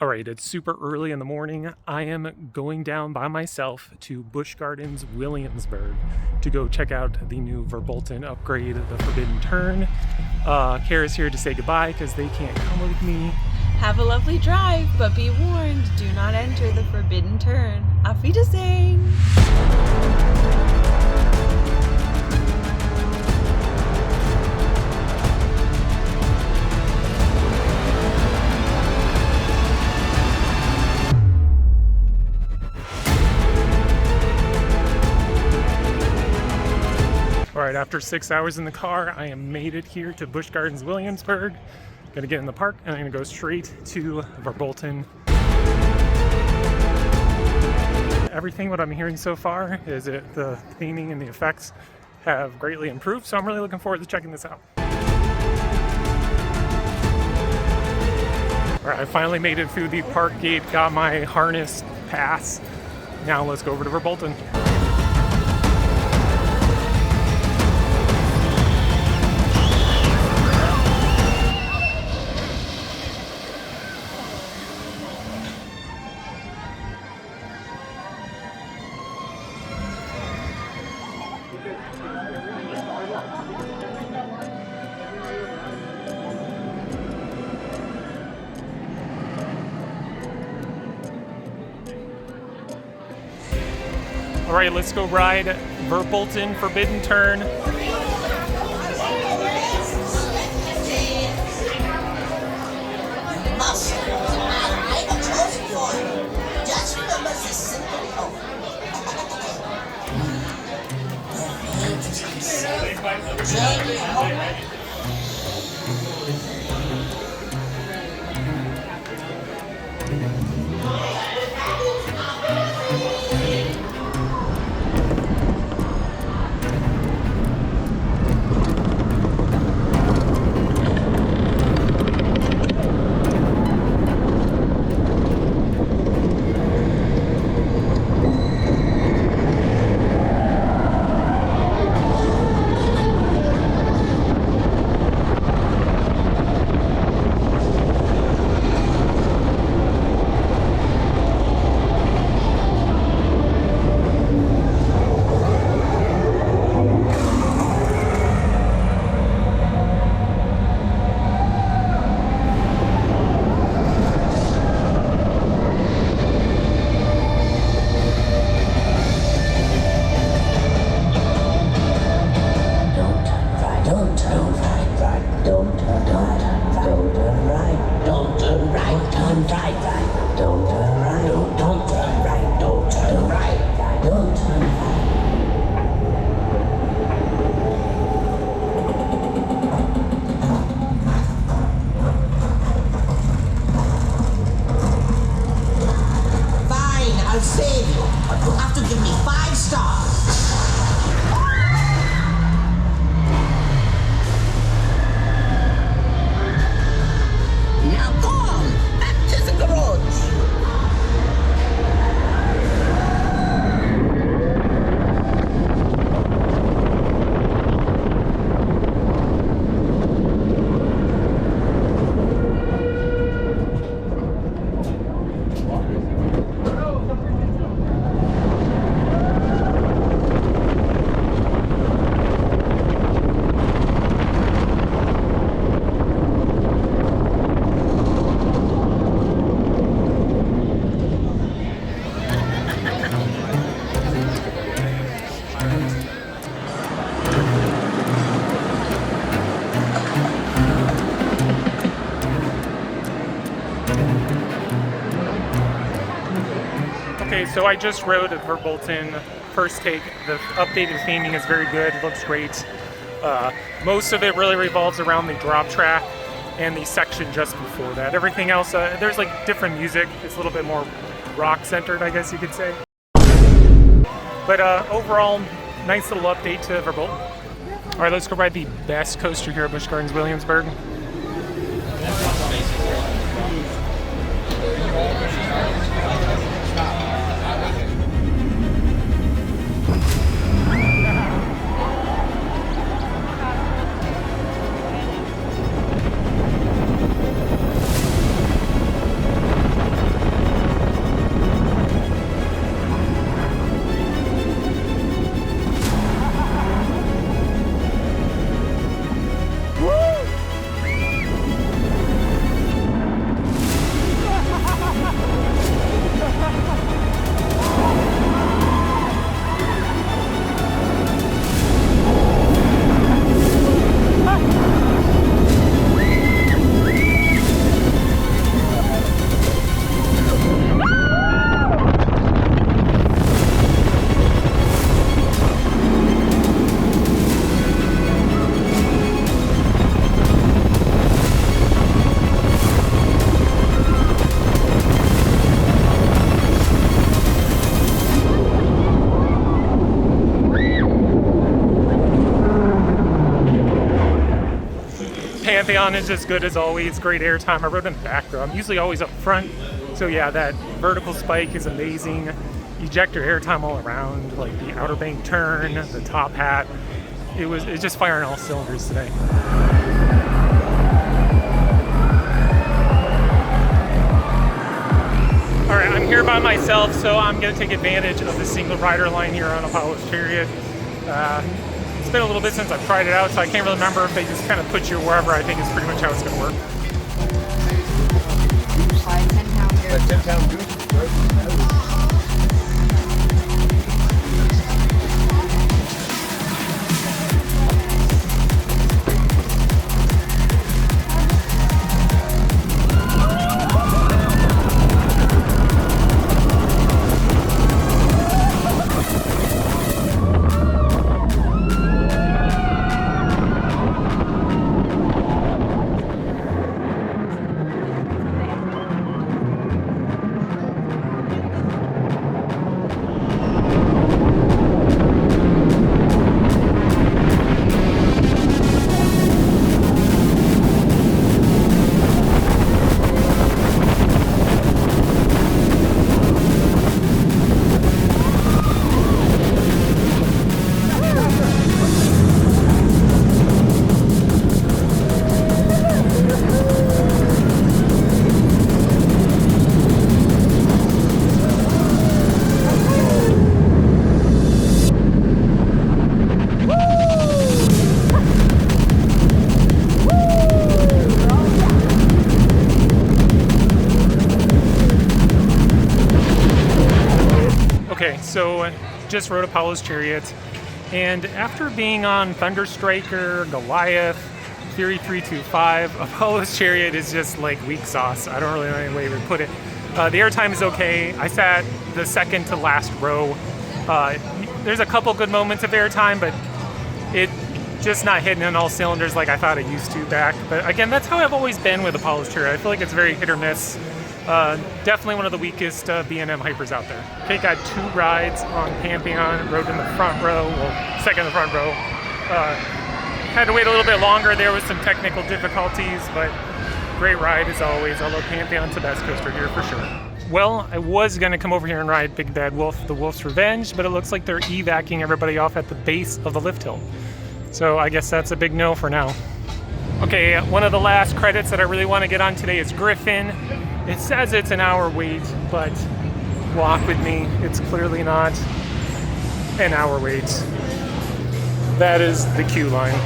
All right, it's super early in the morning. I am going down by myself to Busch Gardens Williamsburg to go check out the new Verbolten upgrade, the Forbidden Turn. Kara's here to say goodbye because they can't come with me. Have a lovely drive, but be warned, do not enter the Forbidden Turn. Auf Wiedersehen! All right, after 6 hours in the car, I am made it here to Busch Gardens Williamsburg. Gonna get in the park and I'm gonna go straight to Verbolten. Everything what I'm hearing so far is that the theming and the effects have greatly improved, so I'm really looking forward to checking this out. All right, I finally made it through the park gate, got my harness pass. Now let's go over to Verbolten. All right, let's go ride Verbolten Forbidden Turn. I'll save you, but you'll have to give me 5 stars. Now go on, back to the garage. Okay, so I just rode at Verbolten. First take, the updated theming is very good, looks great. Most of it really revolves around the drop track and the section just before that. Everything else, there's like different music. It's a little bit more rock-centered, I guess you could say. But overall, nice little update to Verbolten. All right, let's go ride the best coaster here at Busch Gardens Williamsburg. Pantheon is just good as always. Great airtime. I rode in the back row. I'm usually always up front. So yeah, that vertical spike is amazing. Ejector airtime all around, like the outer bank turn, the top hat. It's just firing all cylinders today. All right, I'm here by myself, so I'm gonna take advantage of the single rider line here on Apollo's Chariot. It's been a little bit since I've tried it out, so I can't really remember if they just kind of put you wherever. I think it's pretty much how it's gonna work. 10-pound goose. Okay, so just rode Apollo's Chariot, and after being on Thunderstriker, Goliath, Fury 325, Apollo's Chariot is just like weak sauce. I don't really know any way to put it. The airtime is okay. I sat the second to last row. There's a couple good moments of airtime, but it just not hitting on all cylinders like I thought it used to back. But again, that's how I've always been with Apollo's Chariot. I feel like it's very hit or miss. Definitely one of the weakest B&M hypers out there. Okay, got 2 rides on Pantheon. Rode in the front row, well, second in the front row. Had to wait a little bit longer. There was some technical difficulties, but great ride as always. Although Pantheon's the best coaster here for sure. Well, I was gonna come over here and ride Big Bad Wolf, the Wolf's Revenge, but it looks like they're evacuating everybody off at the base of the lift hill. So I guess that's a big no for now. Okay, one of the last credits that I really want to get on today is Griffin. It says it's an hour wait, but walk with me, it's clearly not an hour wait. That is the queue line.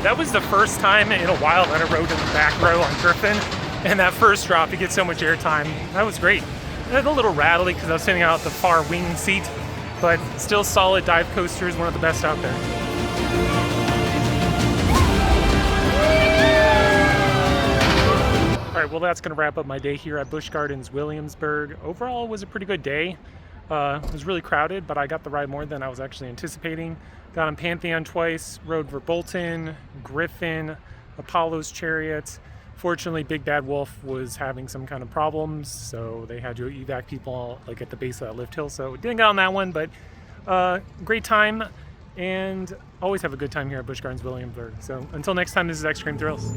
That was the first time in a while that I rode in the back row on Griffin, and that first drop, you get so much airtime. That was great. It was a little rattly because I was sitting out the far wing seat, but still solid dive coaster, is one of the best out there. All right, well, that's going to wrap up my day here at Busch Gardens Williamsburg. Overall, it was a pretty good day. It was really crowded, but I got the ride more than I was actually anticipating. Got on Pantheon twice, rode Verbolten, Griffin, Apollo's Chariot. Fortunately, Big Bad Wolf was having some kind of problems, so they had to evac people like at the base of that lift hill. So didn't get on that one, but great time, and always have a good time here at Busch Gardens Williamsburg. So until next time, this is X Cream Thrills.